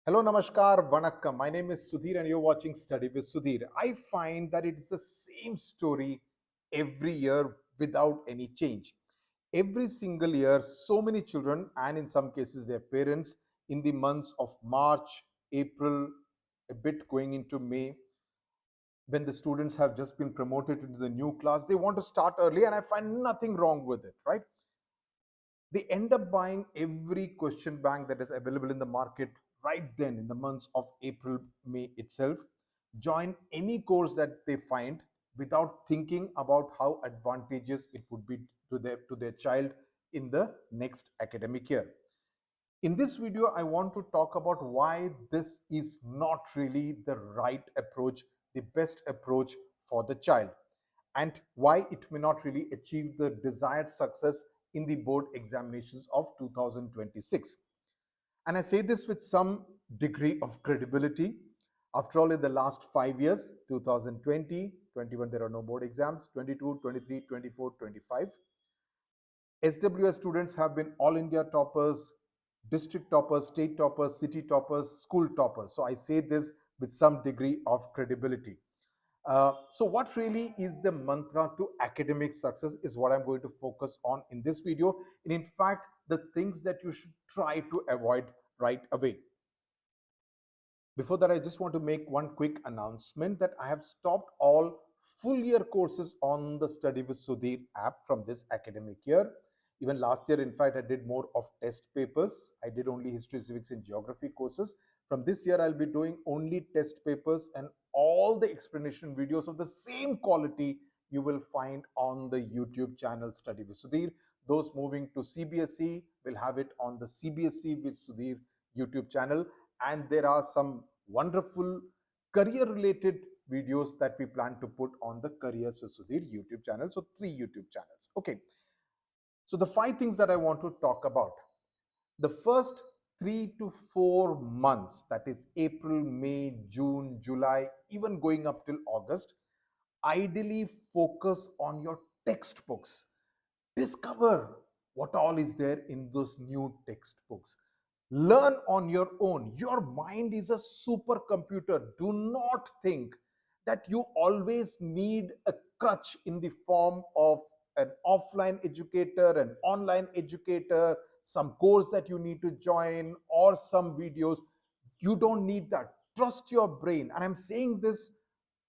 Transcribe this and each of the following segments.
Hello, Namaskar, Vanakkam. My name is Sudhir and you're watching Study with Sudhir. I find that it is the same story every year without any change. Every single year, so many children and in some cases their parents in the months of March, April, a bit going into May, when the students have just been promoted into the new class, they want to start early and I find nothing wrong with it, right? They end up buying every question bank that is available in the market right then in the months of April, May itself, join any course that they find without thinking about how advantageous it would be to their child in the next academic year. In this video, I want to talk about why this is not really the right approach, the best approach for the child, and why it may not really achieve the desired success in the board examinations of 2026. And I say this with some degree of credibility. After all, in the last 5 years, 2020, 21, there are no board exams, 22, 23, 24, 25. SWS students have been all India toppers, district toppers, state toppers, city toppers, school toppers. So I say this with some degree of credibility. So what really is the mantra to academic success is what I'm going to focus on in this video. And in fact, the things that you should try to avoid right away. Before that, I just want to make one quick announcement that I have stopped all full year courses on the Study with Sudhir app from this academic year. Even last year, in fact, I did more of test papers. I did only history, civics, and geography courses. From this year, I'll be doing only test papers, and all the explanation videos of the same quality you will find on the YouTube channel Study with Sudhir. Those moving to CBSE will have it on the CBSE with Sudhir YouTube channel, and there are some wonderful career related videos that we plan to put on the Careers with Sudhir YouTube channel. So 3 YouTube channels. Okay. So the 5 things that I want to talk about. The first 3 to 4 months, that is April, May, June, July, even going up till August, ideally focus on your textbooks. Discover what all is there in those new textbooks. Learn on your own. Your mind is a supercomputer. Do not think that you always need a crutch in the form of an offline educator, an online educator, some course that you need to join, or some videos. You don't need that. Trust your brain. And I'm saying this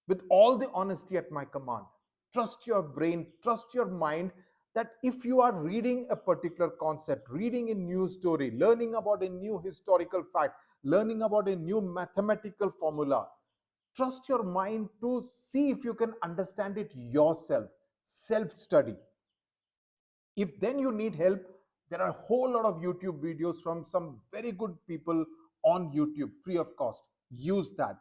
with all the honesty at my command. Trust your brain, trust your mind, that if you are reading a particular concept, reading a new story, learning about a new historical fact, learning about a new mathematical formula, trust your mind to see if you can understand it yourself. Self study. If then you need help, there are a whole lot of YouTube videos from some very good people on YouTube, free of cost. Use that.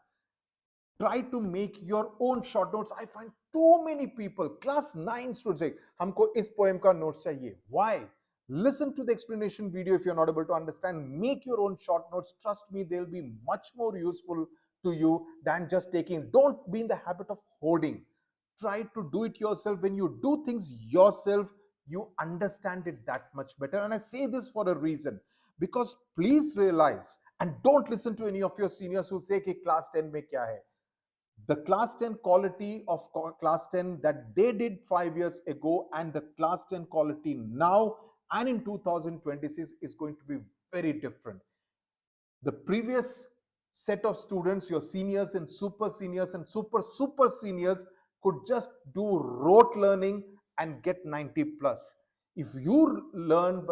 Try to make your own short notes. I find too many people, class 9 students say, हमको इस poem का notes चाहिए. Why? Listen to the explanation video if you're not able to understand. Make your own short notes. Trust me, they'll be much more useful to you than just taking. Don't be in the habit of hoarding. Try to do it yourself. When you do things yourself, you understand it that much better. And I say this for a reason, because please realize, and don't listen to any of your seniors who say कि class 10 में क्या है. The class 10 quality of class 10 that they did 5 years ago and the class 10 quality now and in 2026 is going to be very different. The previous set of students, your seniors and super seniors and super seniors, could just do rote learning and get 90 plus. If you learn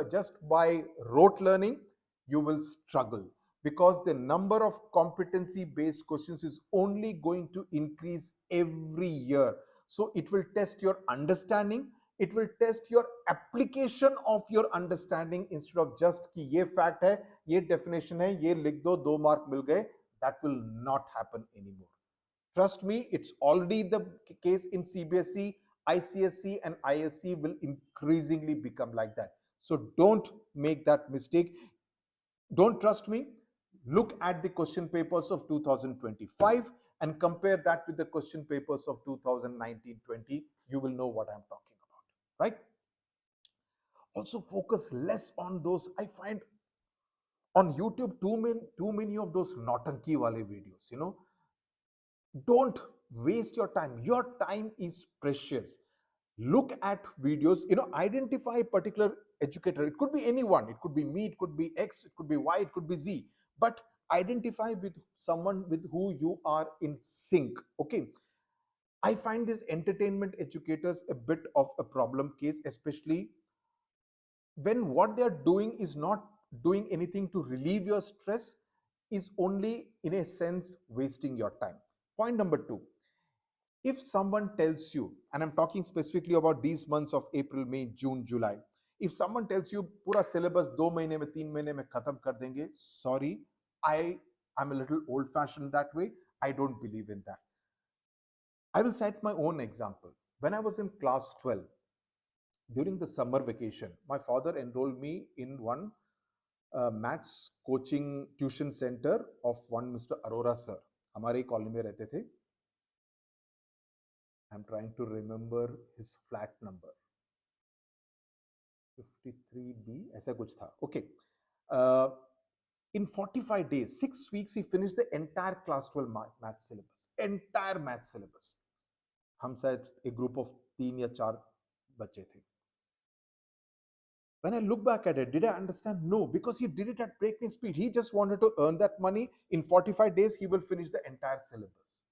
by rote learning, you will struggle, because the number of competency based questions is only going to increase every year. So it will test your understanding, it will test your application of your understanding, instead of just कि ये fact है, ये definition है, ये लिख दो, 2 mark मिल गए. That will not happen anymore. Trust me, it's already the case in CBSE, ICSE, and ISE will increasingly become like that. So don't make that mistake. Don't trust me? Look at the question papers of 2025 and compare that with the question papers of 2019-20. You will know what I'm talking about, right? Also focus less on those. I find On YouTube, too many of those nautanki wale videos, don't waste your time. Your time is precious. Look at videos, identify a particular educator. It could be anyone, it could be me, it could be X, it could be Y, it could be Z, but identify with someone with who you are in sync. Okay, I find these entertainment educators a bit of a problem case, especially when what they are doing is not doing anything to relieve your stress, is only in a sense wasting your time. Point number 2, if someone tells you, and I'm talking specifically about these months of April, May, June, July, if someone tells you पूरा syllabus 2 महीने में 3 महीने में खत्म कर देंगे, sorry, I am a little old fashioned that way. I don't believe in that. I will cite my own example. When I was in class 12, during the summer vacation, my father enrolled me in one maths coaching tuition center of one Mr. Arora sir. हमारे colony में रहते थे. I'm trying to remember his flat number. 53B, ऐसा कुछ था. Okay. Uh, in 45 days, 6 weeks, he finished the entire class 12 math syllabus. Entire math syllabus. हम शायद एक group of 3 या 4 बच्चे थे. When I look back at it, did I understand? No, because he did it at breakneck speed. He just wanted to earn that money. In 45 days, he will finish the entire syllabus.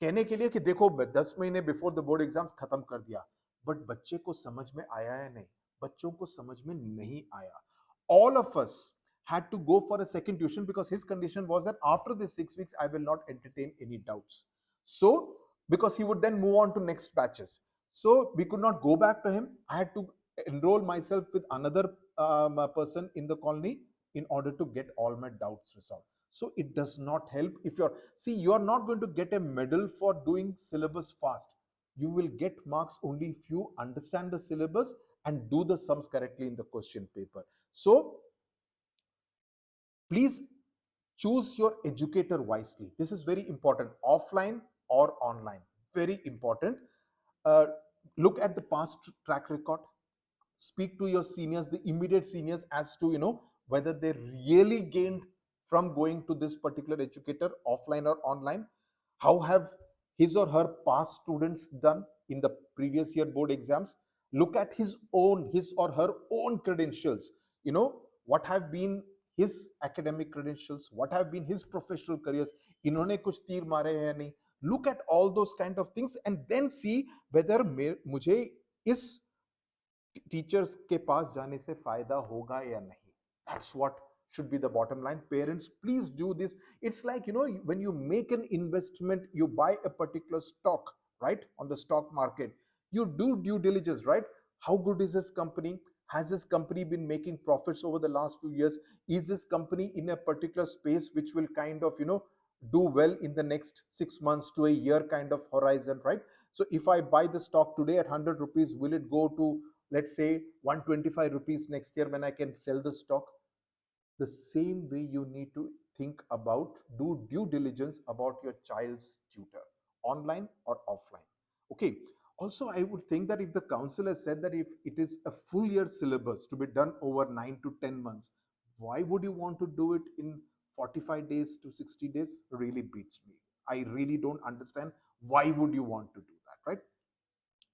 कहने के लिए कि देखो 10 महीने before the board exams खत्म कर दिया, but बच्चे को समझ में आया या नहीं? बच्चों को समझ में नहीं आया. All of us had to go for a second tuition because his condition was that after the 6 weeks I will not entertain any doubts. So because he would then move on to next batches, so we could not go back to him. I had to enroll myself with another person in the colony in order to get all my doubts resolved. So it does not help if you're, see, you are not going to get a medal for doing syllabus fast. You will get marks only if you understand the syllabus and do the sums correctly in the question paper. So please choose your educator wisely. This is very important. Offline or online, very important. uh, Look at the past track record. Speak to your seniors, the immediate seniors, as to whether they really gained from going to this particular educator, offline or online. How have his or her past students done in the previous year board exams? Look at his or her own credentials. What have been his academic credentials, what have been his professional careers, इन्होंने कुछ तीर मारे हैं या नहीं. Look at all those kind of things and then see whether मुझे इस teachers के पास जाने से फायदा होगा या नहीं. That's what should be the bottom line. Parents, please do this. It's like, when you make an investment, you buy a particular stock, right, on the stock market. You do due diligence, right? How good is this company? Has this company been making profits over the last few years? Is this company in a particular space which will kind of, do well in the next 6 months to a year kind of horizon, right? So if I buy the stock today at 100 rupees, will it go to, let's say, 125 rupees next year when I can sell the stock? The same way you need to think about, do due diligence about your child's tutor, online or offline. Okay. Also, I would think that if the council has said that if it is a full year syllabus to be done over 9 to 10 months, why would you want to do it in 45 days to 60 days? Really beats me. I really don't understand why would you want to do that, right?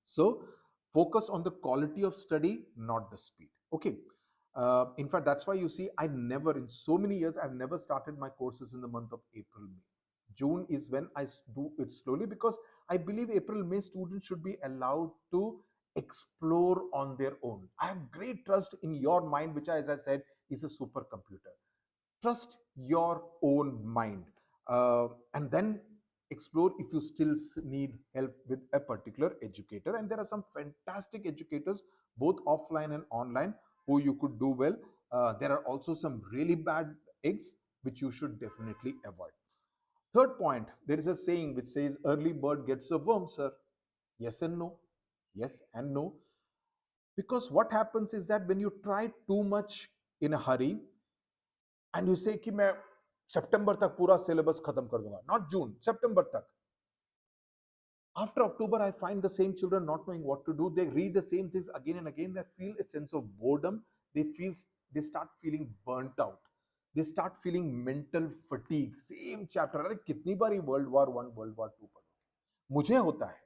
So focus on the quality of study, not the speed. Okay. In fact, that's why you see, I never, in so many years, I've never started my courses in the month of April, May. June is when I do it slowly, because I believe April, May students should be allowed to explore on their own. I have great trust in your mind, which, as I said, is a supercomputer. Trust your own mind, and then explore if you still need help with a particular educator. And there are some fantastic educators both offline and online who you could do well. There are also some really bad eggs which you should definitely avoid. Third point, there is a saying which says early bird gets a worm, sir. Yes and no. Yes and no. Because what happens is that when you try too much in a hurry, and you से कि मैं सितंबर तक पूरा syllabus खत्म कर दूंगा, not जून, सितंबर तक. After October, I find the same children not knowing what to do. They read the same things again and again. They feel a sense of boredom. They start feeling burnt out. They start feeling mental fatigue. Same chapter, अरे कितनी बार ये world war 1 world war 2 पढ़ो, मुझे होता है.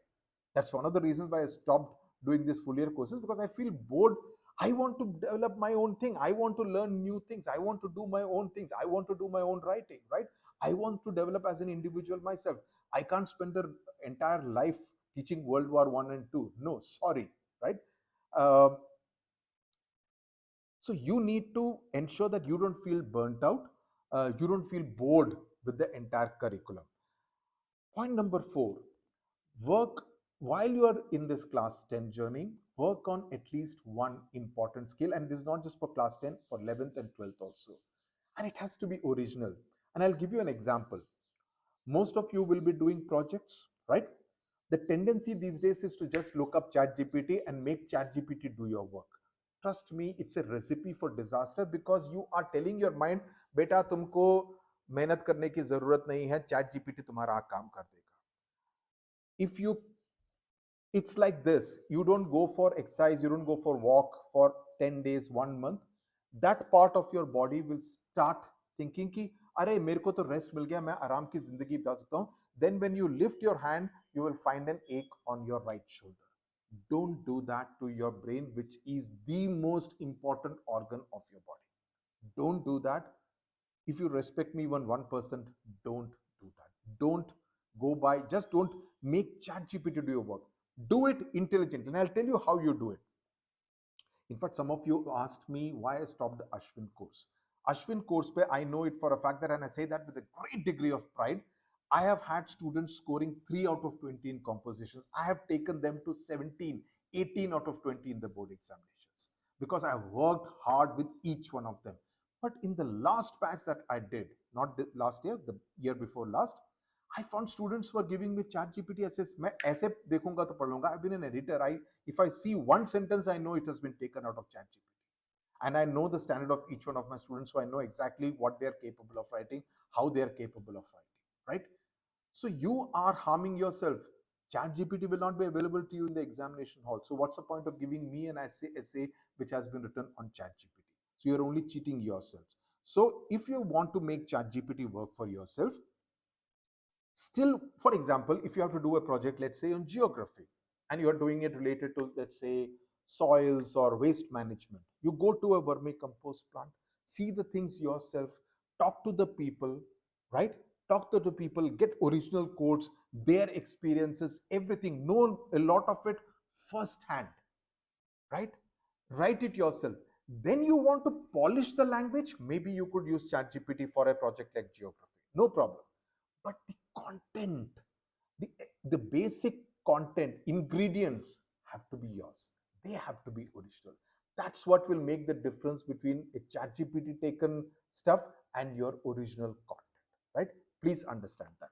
That's one of the reasons why I stopped doing this full year courses, because I feel bored. I want to develop my own thing. I want to learn new things. I want to do my own things. I want to do my own writing, right? I want to develop as an individual myself. I can't spend the entire life teaching World War 1 and 2. No, sorry, right? Um, so you need to ensure that you don't feel burnt out, you don't feel bored with the entire curriculum. Point number 4, work while you are in this class 10 journey, work on at least one important skill. And this is not just for class 10, for 11th and 12th also. And it has to be original. And I'll give you an example. Most of you will be doing projects, right? The tendency these days is to just look up ChatGPT and make ChatGPT do your work. Trust me, it's a recipe for disaster, because you are telling your mind, बेटा तुमको मेहनत करने की जरूरत नहीं है, chat GPT तुम्हारा काम कर देगा. If you, it's like this, you don't go for exercise, you don't go for walk for 10 days, 1 month, that part of your body will start thinking कि अरे मेरे को तो रेस्ट मिल गया, मैं आराम की जिंदगी बिता सकता हूं. Then when you lift your hand, you will find an ache on your right shoulder. Don't do that to your brain, which is the most important organ of your body. Don't do that. If you respect me even 1%, don't do that. Don't go by, just don't make chat gpt do your work. Do it intelligently, and I'll tell you how you do it. In fact, some of you asked me why I stopped the Ashwin course. Ashwin course pe, I know it for a fact that, and I say that with a great degree of pride, I have had students scoring 3 out of 20 in compositions. I have taken them to 17, 18 out of 20 in the board examinations, because I have worked hard with each one of them. But in the last batch that I did, not the last year, the year before last, I found students were giving me chat GPT assess. मैं ऐसे देखूंगा तो पढ़ लूंगा. I've been an editor. If I see one sentence, I know it has been taken out of chat GPT. And I know the standard of each one of my students, so I know exactly what they are capable of writing, how they are capable of writing, right? So you are harming yourself. Chat GPT will not be available to you in the examination hall. So what's the point of giving me an essay which has been written on chat GPT? So you're only cheating yourselves. So if you want to make chat GPT work for yourself, still, for example, if you have to do a project, let's say on geography, and you're doing it related to, let's say, soils or waste management, you go to a vermicompost plant, see the things yourself, talk to the people, right? Talk to the people, get original quotes, their experiences, everything, know a lot of it firsthand, right? Write it yourself. Then you want to polish the language, maybe you could use ChatGPT for a project like geography, no problem. But the content, the, the basic content, ingredients have to be yours. They have to be original. That's what will make the difference between a ChatGPT taken stuff and your original content, right? Please understand that.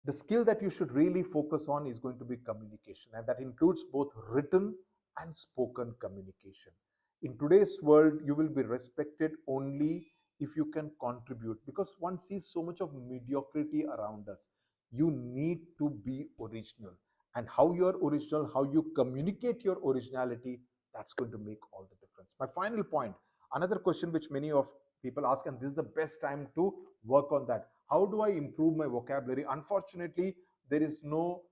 The skill that you should really focus on is going to be communication, and that includes both written and spoken communication. In today's world, you will be respected only if you can contribute, because one sees so much of mediocrity around us. You need to be original, and how you're original, how you communicate your originality, that's going to make all the difference. My final point, another question which many of people ask, and this is the best time to work on that: how do I improve my vocabulary? Unfortunately, there is no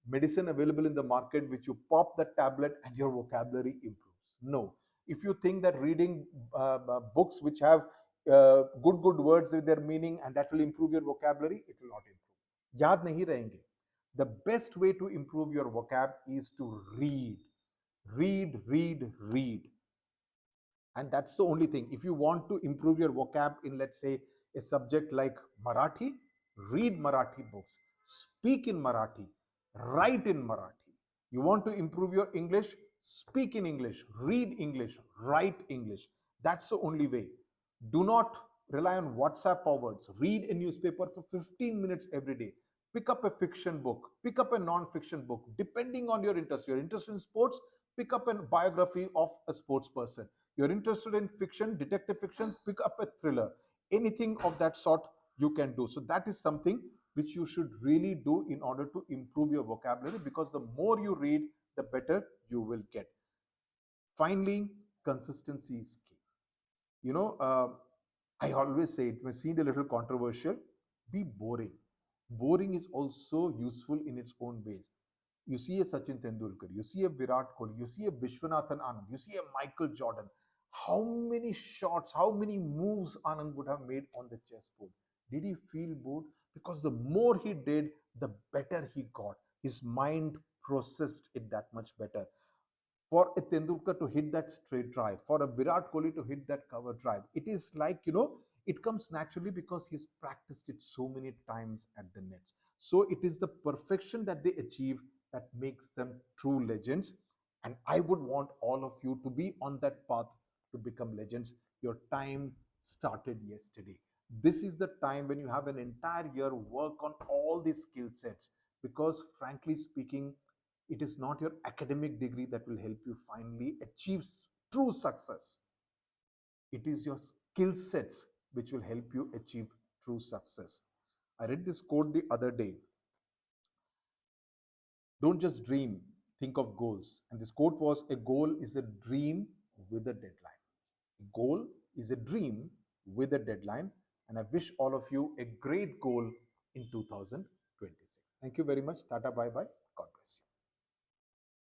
medicine available in the market which you pop the tablet and your vocabulary improves. No. If you think that reading books which have good words with their meaning and that will improve your vocabulary, it will not improve. याद नहीं रहेंगे. The best way to improve your vocab is to read. Read. And that's the only thing. If you want to improve your vocab in, let's say, a subject like Marathi, read Marathi books, speak in Marathi, write in Marathi. You want to improve your English, speak in English, read English, write English. That's the only way. Do not rely on WhatsApp forwards. Read a newspaper for 15 minutes every day. Pick up a fiction book, pick up a non-fiction book, depending on your interest. You're interested in sports, pick up a biography of a sports person. You're interested in fiction, detective fiction, pick up a thriller. Anything of that sort you can do. So that is something which you should really do in order to improve your vocabulary, because the more you read, the better you will get. Finally, consistency is key. You know, I always say it may seem a little controversial, be boring. Boring is also useful in its own ways. You see a Sachin Tendulkar, you see a Virat Kohli, you see a Vishwanathan Anand, you see a Michael Jordan. How many shots, how many moves Anand would have made on the chessboard? Did he feel bored? Because the more he did, the better he got. His mind processed it that much better. For a Tendulkar to hit that straight drive, for a Virat Kohli to hit that cover drive, it is like, it comes naturally because he's practiced it so many times at the nets. So it is the perfection that they achieve that makes them true legends. And I would want all of you to be on that path to become legends. Your time started yesterday. This is the time when you have an entire year work on all these skill sets, because frankly speaking, it is not your academic degree that will help you finally achieve true success. It is your skill sets which will help you achieve true success. I read this quote the other day: don't just dream, think of goals. And this quote was, a goal is a dream with a deadline. A goal is a dream with a deadline. And I wish all of you a great goal in 2026. Thank you very much. Tata, bye bye. God bless you.